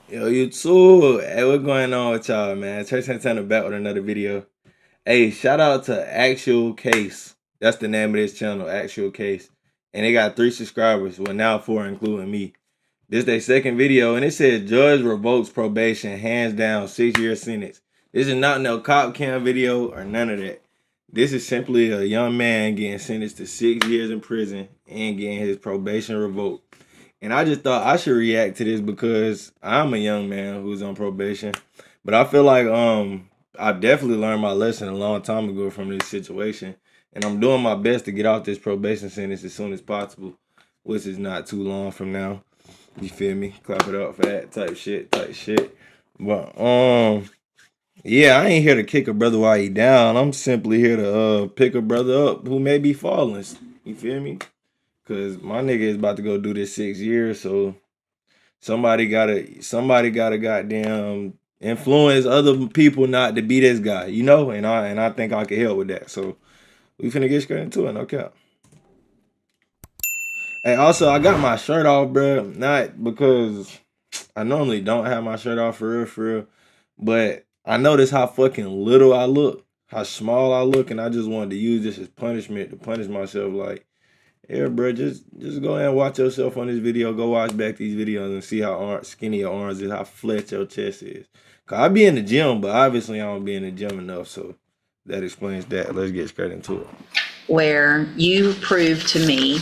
Yo, you too. Hey, what's going on with y'all, man? Church Santana back with another video. Hey, shout out to Actual Case. That's the name of this channel, Actual Case. And they got 3 subscribers. Well, now 4, including me. This their second video, and it said judge revokes probation, hands down, 6-year sentence. This is not no cop cam video or none of that. This is simply a young man getting sentenced to 6 years in prison and getting his probation revoked. And I just thought I should react to this because I'm a young man who's on probation. But I feel like I've definitely learned my lesson a long time ago from this situation. And I'm doing my best to get off this probation sentence as soon as possible, which is not too long from now. You feel me? Clap it up for that type shit. But yeah, I ain't here to kick a brother while he down. I'm simply here to pick a brother up who may be falling. You feel me? Cause my nigga is about to go do this 6 years, so somebody gotta goddamn influence other people not to be this guy, you know? And I think I can help with that. So we finna get straight into it, no cap. Hey, also I got my shirt off, bro. Not because I normally don't have my shirt off for real, but I noticed how fucking little I look, how small I look, and I just wanted to use this as punishment to punish myself. Like, yeah, bro, just go ahead and watch yourself on this video. Go watch back these videos and see how skinny your arms is, how flat your chest is. Cause I be in the gym, but obviously I don't be in the gym enough, so that explains that. Let's get straight into it. Where you prove to me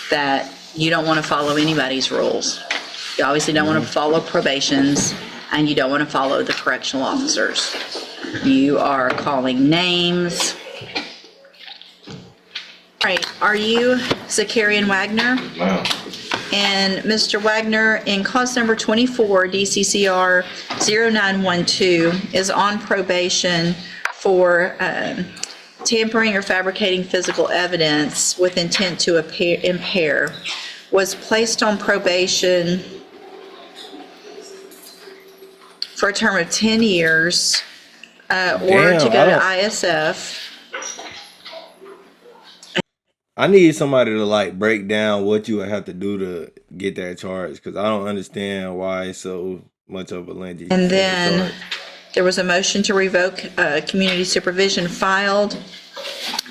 that you don't want to follow anybody's rules. You obviously don't want to follow probations, and you don't want to follow the correctional officers. You are calling names. All right, are you Zakarian Wagner? Wow. And Mr. Wagner, in cause number 24, DCCR 0912, is on probation for tampering or fabricating physical evidence with intent to impair, was placed on probation for a term of 10 years, or to go to ISF. I need somebody to like break down what you would have to do to get that charge, because I don't understand why it's so much of a lengthy. And then there was a motion to revoke community supervision filed.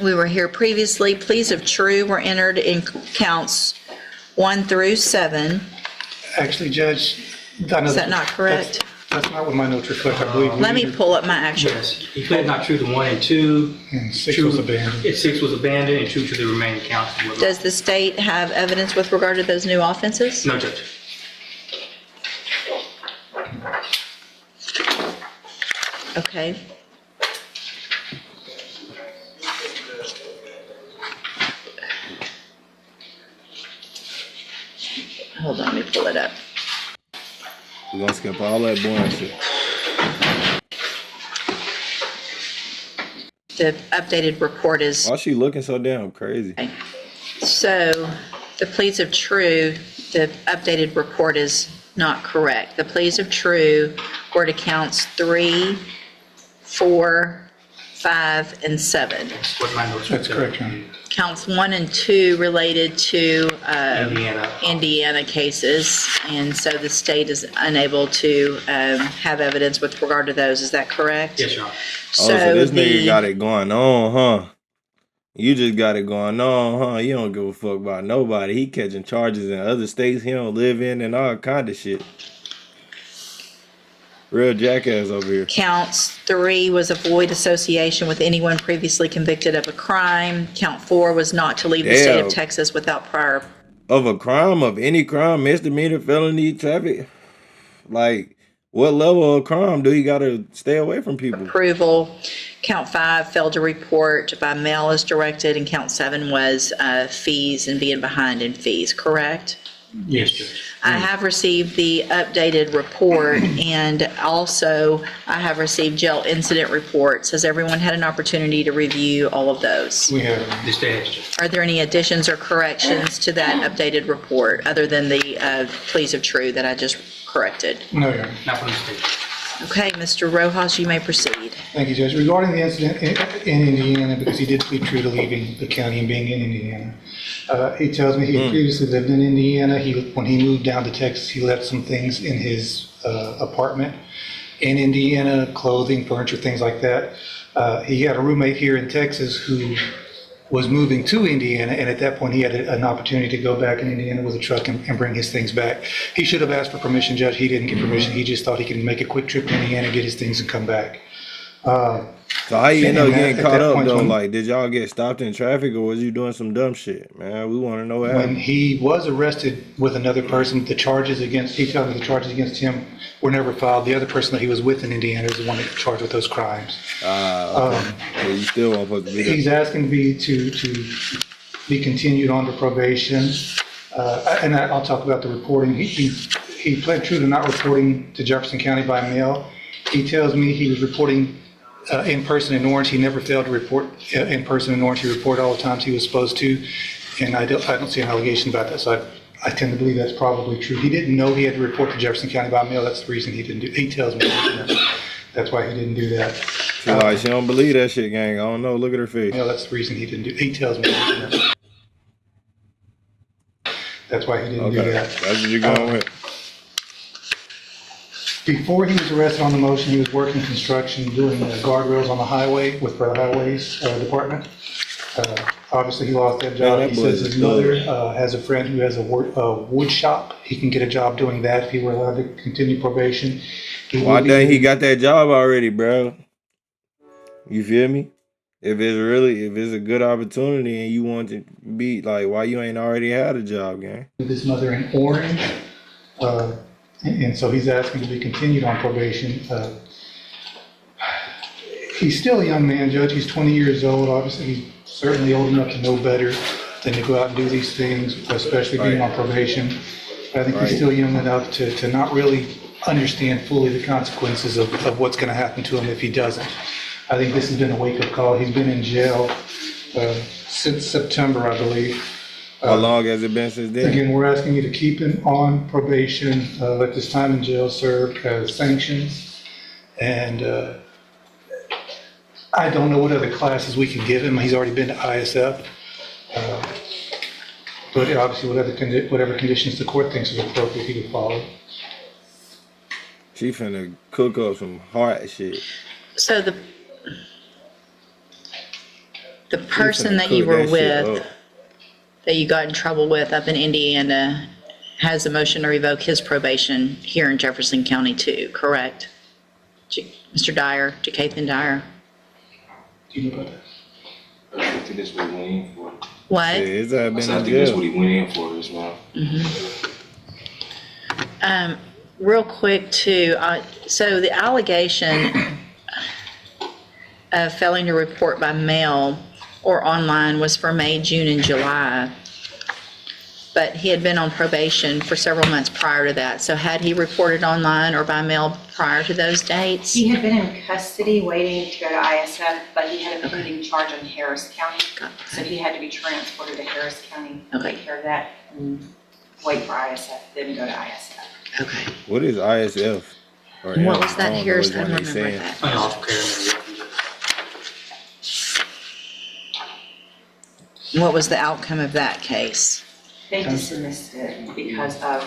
We were here previously. Pleas of true were entered in counts 1 through 7. Actually, Judge, Is that not correct? That's not what my notes reflect, I believe. Let me pull up my actual. Yes, he pled not true to 1 and 2. And 6 True- was abandoned. 6 was abandoned, and true to the remaining counts. Does the state have evidence with regard to those new offenses? No, Judge. Okay. Hold on, let me pull it up. We're gonna skip all that boring shit. The updated report is, Why she looking so damn crazy? so the pleas of true, the updated report is not correct. The pleas of true were to counts 3, 4, 5, and 7. That's what my notes That's reflect. correct, Your Honor. Counts 1 and 2 related to Indiana. Indiana cases, and so the state is unable to have evidence with regard to those. Is that correct? Yes, Your Honor. So this nigga got it going on, huh? You just got it going on, huh? You don't give a fuck about nobody. He catching charges in other states he don't live in and all kind of shit. Real jackass over here. Counts 3 was avoid association with anyone previously convicted of a crime. Count 4 was not to leave the state of Damn. Texas without prior Of a crime, of any crime, misdemeanor, felony, traffic. Like, what level of crime do you gotta stay away from people? approval. Count 5 failed to report by mail as directed, and count 7 was fees and being behind in fees, correct? Yes, Judge. I have received the updated report, and also I have received jail incident reports. Has everyone had an opportunity to review all of those? We have, The state has, Judge. Are there any additions or corrections to that updated report, other than the pleas of true that I just corrected? no, Your Honor. Not from the state. Okay, Mr. Rojas, you may proceed. Thank you, Judge. Regarding the incident in Indiana, because he did plead true to leaving the county and being in Indiana, he tells me he had previously lived in Indiana. When he moved down to Texas, he left some things in his apartment in Indiana, clothing, furniture, things like that. He had a roommate here in Texas who was moving to Indiana, and at that point he had an opportunity to go back in Indiana with a truck and bring his things back. He should have asked for permission, Judge. He didn't get permission. He just thought he could make a quick trip to Indiana, get his things, and come back. So how you end up And getting at caught that up point, though? when- Like, did y'all get stopped in traffic or was you doing some dumb shit, man? We want to know what When happened. he was arrested with another person, he tells me the charges against him were never filed. The other person that he was with in Indiana is the one that got charged with those crimes. Okay. So you still won't put the video. He's asking to be continued on to probation. And I'll talk about the reporting. He pled true to not reporting to Jefferson County by mail. He tells me he was reporting in person in Orange. He never failed to report in person in Orange. He reported all the times he was supposed to. And I don't see an allegation about that. So I tend to believe that's probably true. He didn't know he had to report to Jefferson County by mail. That's the reason he didn't do. He tells me that's why he didn't do that. She like, she don't believe that shit, gang. I don't know. Look at her face. That's the reason he didn't do. He tells me that's why he didn't do Okay, that. that's what you're going with. Before he was arrested on the motion, he was working construction, doing guardrails on the highway for the highways department. Obviously, he lost that job. Man, that He says boy's his a mother dog. has a friend who has a wood shop. He can get a job doing that if he were allowed to continue probation. Why dang he got that job already, bro? You feel me? If it's a good opportunity and you want to be like, why you ain't already had a job, gang? With his mother in Orange, and so he's asking to be continued on probation. He's still a young man, Judge. He's 20 years old. Obviously, he's certainly old enough to know better than to go out and do these things, especially being on probation. I think he's still young enough to not really understand fully the consequences of what's going to happen to him if he doesn't. I think this has been a wake-up call. He's been in jail since September, I believe. How long has it been since then? Again, we're asking you to keep him on probation, let this time in jail serve as sanctions. And I don't know what other classes we can give him. He's already been to ISF. But obviously, whatever conditions the court thinks is appropriate, he would follow. She finna cook up some hard shit. So the person finna that you cook were that shit with, up. that you got in trouble with up in Indiana, has a motion to revoke his probation here in Jefferson County too, correct? Mr. Dyer, Jacathan Dyer? Do you know about that? I think that's what he went in for. What? Yeah, it's been I in think that's what jail. he went in for as well. Real quick too, so the allegation of failing to report by mail or online was for May, June, and July. But he had been on probation for several months prior to that. So had he reported online or by mail prior to those dates? He had been in custody waiting to go to ISF, but he had a pending charge in Harris County. So he had to be transported to Harris County, Okay. take care of that, and wait for ISF, then go to ISF. Okay. What is ISF? Or And what was I that, don't know Harris? which I one don't they remember saying. that. Unlawful carrying. And what was the outcome of that case? They dismissed it because of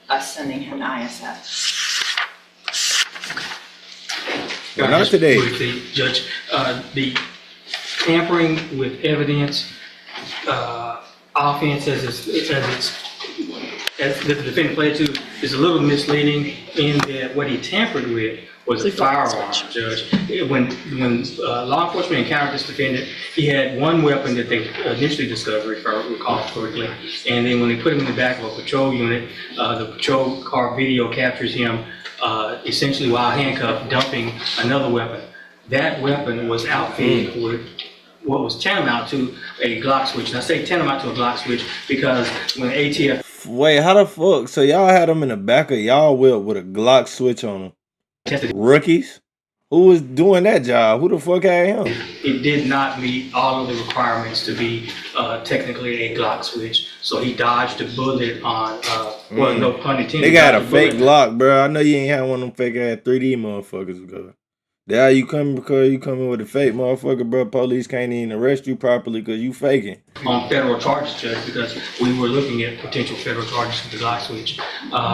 us sending him to ISF. Well, not today. Briefly, Judge, the tampering with evidence, offense as the defendant pled to is a little misleading in that what he tampered with was a firearm, Judge. When law enforcement encountered this defendant, he had one weapon that they initially discovered, if I recall correctly, and then when they put him in the back of a patrol unit, the patrol car video captures him essentially while handcuffed, dumping another weapon. That weapon was outfitted with what was tantamount to a Glock switch. And I say tantamount to a Glock switch because when ATF Wait, how the fuck? So y'all had him in the back of y'all whip with a Glock switch on him? tested, Rookies? Who was doing that job? Who the fuck had him? it did not meet all of the requirements to be technically a Glock switch. So he dodged a bullet on Well, no pun intended. They got a Dr. fake Bullen- Glock, bro. I know you ain't had one of them fake ass 3D motherfuckers ago. There you coming because you coming with a fake motherfucker, bro. Police can't even arrest you properly because you faking. On federal charges, Judge, because we were looking at potential federal charges for the Glock switch.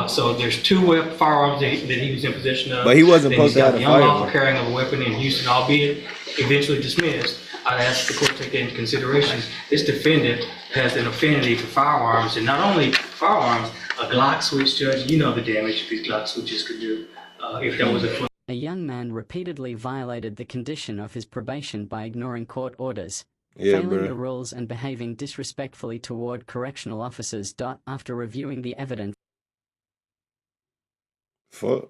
So there's two firearms that he was in possession of. But he wasn't Then he's supposed to have got the the unlawful firearm. carrying of a weapon in Houston, albeit eventually dismissed. I'd ask the court to take that into consideration. This defendant has an affinity for firearms, and not only firearms, a Glock switch, Judge, you know the damage these Glock switches could do if that was a A young man repeatedly violated the condition of his probation by ignoring court orders, Yeah, failing the bro. rules and behaving disrespectfully toward correctional officers. After reviewing the evidence, Fuck.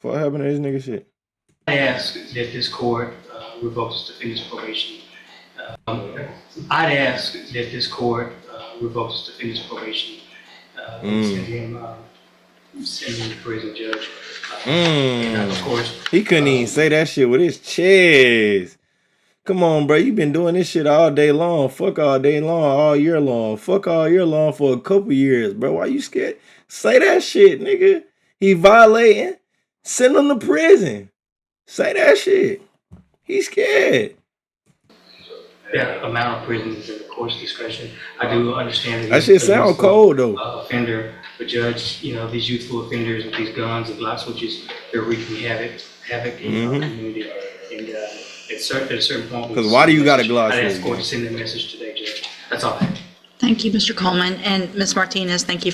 What happened to this nigga shit? I ask that this court revokes the defendant's probation. I'd ask that this court revokes the defendant's probation. Send him to prison, Judge. And of course, He couldn't even say that shit with his chest. Come on, bro. You been doing this shit all day long. Fuck all day long, all year long. Fuck all year long for a couple years, bro. Why you scared? Say that shit, nigga. He violating. Send him to prison. Say that shit. He's scared. that amount of prison is at the court's discretion. I do understand That shit sound cold though. Offender, but Judge, you know, these youthful offenders with these guns and Glock switches, they're wreaking havoc in our community. And at a certain point, Because why do you got a Glock I'd ask switch? the court to send that message today, Judge. That's all I have. Thank you, Mr. Coleman. And Ms. Martinez, thank you.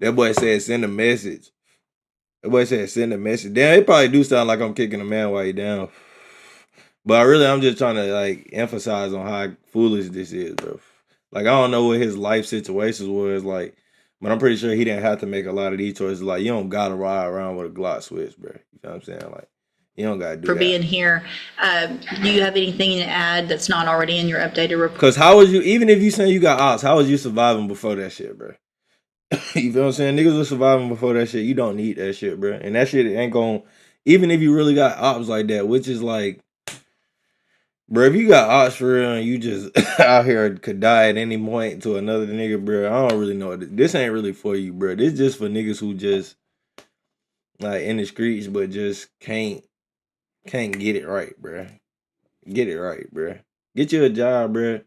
That boy said send a message. That boy said send a message. Damn, it probably do sound like I'm kicking a man while he down. But I'm just trying to like emphasize on how foolish this is, bro. Like I don't know what his life situations was like, but I'm pretty sure he didn't have to make a lot of these choices. Like you don't gotta ride around with a Glock switch, bro. You know what I'm saying? Like you don't gotta do For that. being here. Do you have anything to add that's not already in your updated report? Cause how was you? Even if you saying you got ops, how was you surviving before that shit, bro? You feel what I'm saying? Niggas was surviving before that shit. You don't need that shit, bro. And that shit ain't going. Even if you really got ops like that, which is like. Bro, if you got ops for real and you just out here could die at any point to another nigga, bro, I don't really know. This ain't really for you, bro. This just for niggas who just like in the streets but just can't get it right, bro. Get it right, bro. Get you a job, bro.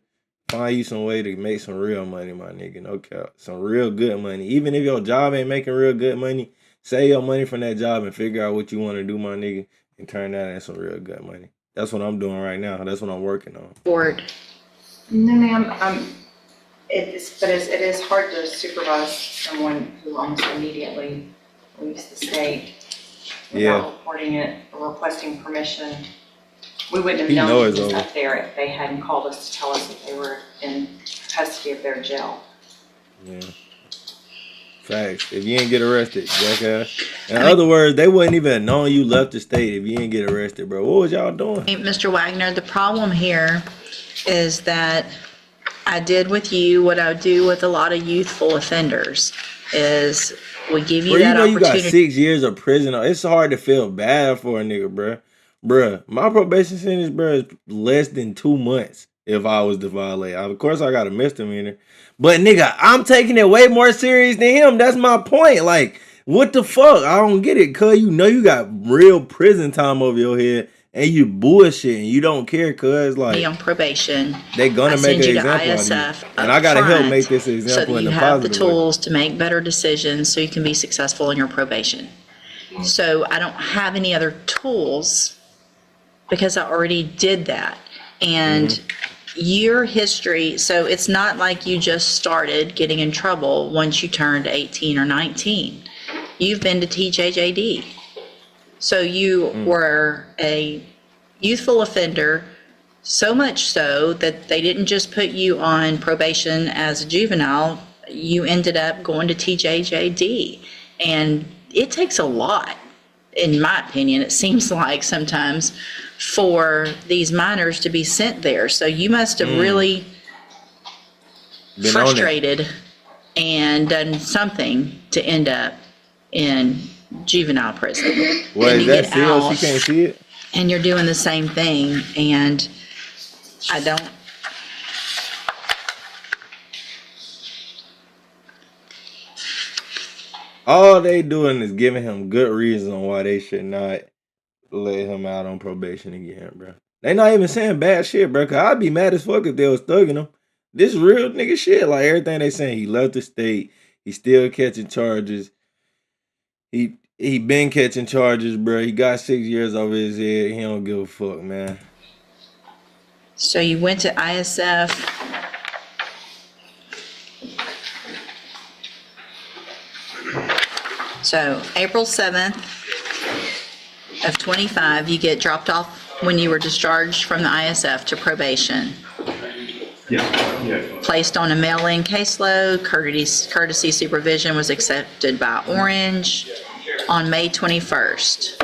Find you some way to make some real money, my nigga. No cap. Some real good money. Even if your job ain't making real good money, save your money from that job and figure out what you want to do, my nigga, and turn that into some real good money. That's what I'm doing right now. That's what I'm working on. Board. No, ma'am, it is hard to supervise someone who almost immediately leaves the state without reporting it or requesting permission. We wouldn't have He know known it's he was over. up there if they hadn't called us to tell us that they were in custody of their jail. Yeah. Facts. If you ain't get arrested, jackass. In other words, they wouldn't even know you left the state if you didn't get arrested, bro. What was y'all doing? Mr. Wagner, the problem here is that I did with you what I do with a lot of youthful offenders is we give you Bro, you that know you got opportunity. 6 years of prison. It's hard to feel bad for a nigga, bro. Bruh, my probation sentence, bro, is less than 2 months if I was to violate. Of course, I got a misdemeanor. But, nigga, I'm taking it way more serious than him. That's my point. Like, what the fuck? I don't get it, cuz you know you got real prison time over your head and you bullshit and you don't care, cuz, Be like, on probation. they gonna I make send an you to example out of ISF you. And I gotta help make this so example that in you a have the positive way. tools to make better decisions so you can be successful in your probation. So I don't have any other tools because I already did that. And your history, so it's not like you just started getting in trouble once you turned 18 or 19. You've been to TJJD. So you were a youthful offender, so much so that they didn't just put you on probation as a juvenile, you ended up going to TJJD. And it takes a lot, in my opinion, it seems like sometimes, for these minors to be sent there. So you must have really Been on it. frustrated and done something to end up in juvenile prison. What, And is you that get sealed? out, She can't see it? and you're doing the same thing, and I don't. All they doing is giving him good reason why they should not let him out on probation again, bro. They not even saying bad shit, bro. Cause I'd be mad as fuck if they was thugging him. This real nigga shit. Like everything they saying, he left the state. He still catching charges. He been catching charges, bro. He got 6 years over his head. He don't give a fuck, man. So you went to ISF. So April 7th of 25, you get dropped off when you were discharged from the ISF to probation. Yeah. Placed on a mail-in caseload, courtesy supervision was accepted by Orange on May 21st.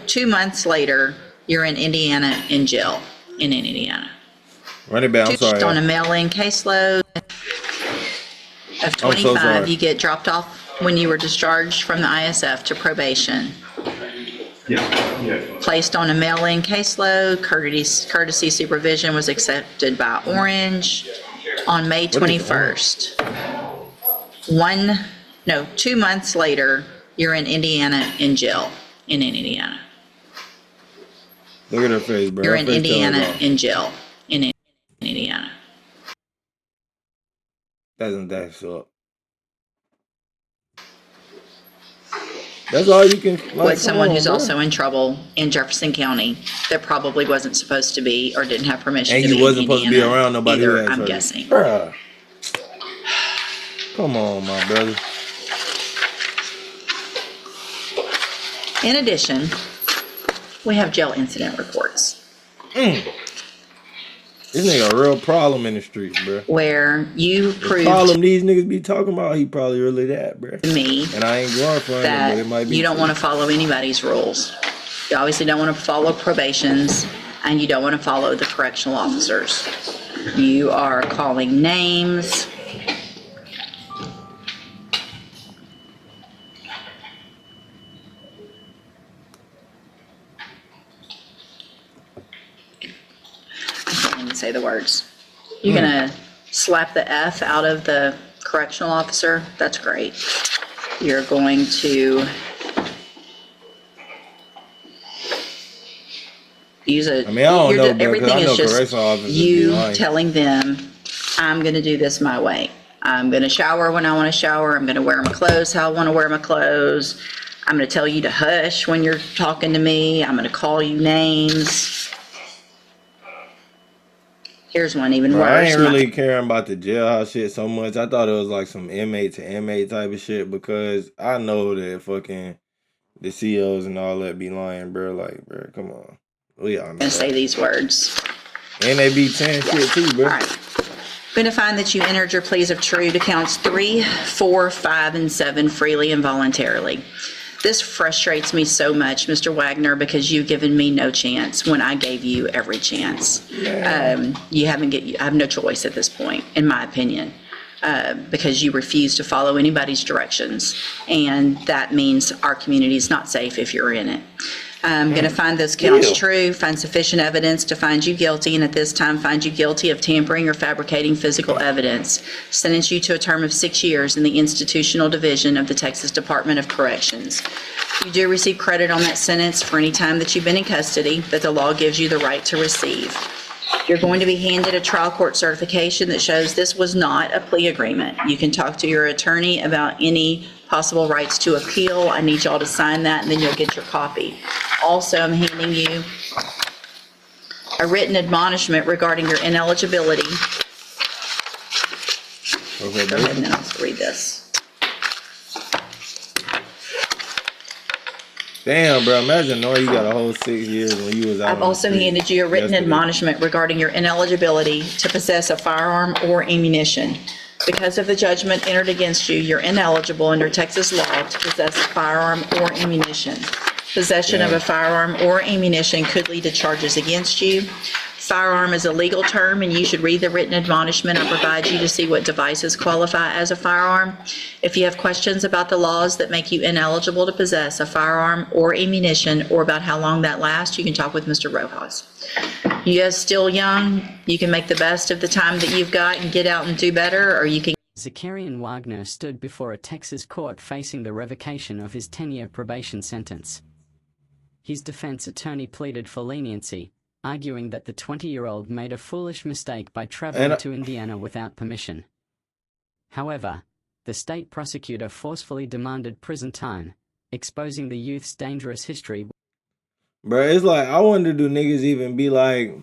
2 months later, you're in Indiana in jail in Indiana. Run it back. I'm sorry. On a mail-in caseload of 25, you get dropped off when you were discharged from the ISF to probation. Placed on a mail-in caseload, courtesy supervision was accepted by Orange on May 21st. 2 months later, you're in Indiana in jail in Indiana. Look at her face, bro. You're Her in face Indiana tells it all. in jail in Indiana. Doesn't that suck? That's all you can. Like, With someone come on, who's bro. also in trouble in Jefferson County that probably wasn't supposed to be or didn't have permission And to you be wasn't in supposed to be Indiana around nobody who either, had I'm charges. guessing. Bruh. Come on, my brother. In addition, we have jail incident reports This nigga a real problem in the streets, bro. where you The proved problem these niggas be talking about, he probably really that, bro. to me And I ain't glorifying him, but it might that be you don't true. want to follow anybody's rules. You obviously don't want to follow probations, and you don't want to follow the correctional officers. You are calling names. I can't even say the words. You're gonna slap the F out of the correctional officer. That's great. You're going to use a. I mean, I don't know, bro, 'cause everything I know is just correctional officers be you lying. telling them, "I'm going to do this my way. I'm going to shower when I want to shower. I'm going to wear my clothes how I want to wear my clothes. I'm going to tell you to hush when you're talking to me. I'm going to call you names." Here's one even Bro, worse. I ain't really caring about the jailhouse shit so much. I thought it was like some inmate to inmate type of shit because I know that fucking the CEOs and all that be lying, bro. Like, bro, come on. We all know I'm going to say that. these words. And they be 10 shit too, bro. All right. I'm going to find that you entered your pleas of true to counts 3, 4, 5, and 7 freely and voluntarily. This frustrates me so much, Mr. Wagner, because you've given me no chance when I gave you every chance. You have no choice at this point, in my opinion, because you refuse to follow anybody's directions, and that means our community is not safe if you're in it. I'm going to find those counts true, find sufficient evidence to find you guilty, and at this time find you guilty of tampering or fabricating physical evidence. Sentence you to a term of 6 years in the institutional division of the Texas Department of Corrections. You do receive credit on that sentence for any time that you've been in custody that the law gives you the right to receive. You're going to be handed a trial court certification that shows this was not a plea agreement. You can talk to your attorney about any possible rights to appeal. I need y'all to sign that, and then you'll get your copy. Also, I'm handing you a written admonishment regarding your ineligibility. Okay, Go bro. ahead and then I'll read this. Damn, bro. Imagine knowing you got a whole 6 years when you was out. I've also handed you a written yesterday. admonishment regarding your ineligibility to possess a firearm or ammunition. Because of the judgment entered against you, you're ineligible under Texas law to possess a firearm or ammunition. Possession of a firearm or ammunition could lead to charges against you. Firearm is a legal term, and you should read the written admonishment I provide you to see what devices qualify as a firearm. If you have questions about the laws that make you ineligible to possess a firearm or ammunition, or about how long that lasts, you can talk with Mr. Rojas. You guys still young, you can make the best of the time that you've got and get out and do better, or you can Zakarian Wagner stood before a Texas court facing the revocation of his 10-year probation sentence. His defense attorney pleaded for leniency, arguing that the 20-year-old made a foolish mistake by traveling to Indiana without permission. However, the state prosecutor forcefully demanded prison time, exposing the youth's dangerous history. Bro, it's like, I wonder, do niggas even be like,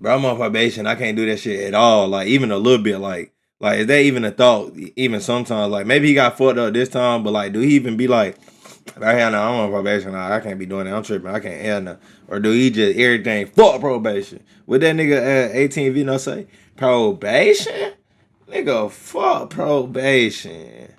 bro, I'm on probation, I can't do that shit at all, like, even a little bit, like, is that even a thought, even sometimes, like, maybe he got fucked up this time, but, like, do he even be like, right here, now, I'm on probation, nah, I can't be doing that, I'm tripping, I can't, hell no, or do he just, everything, fuck probation? What that nigga 18 Vino say? Probation? Nigga, fuck probation.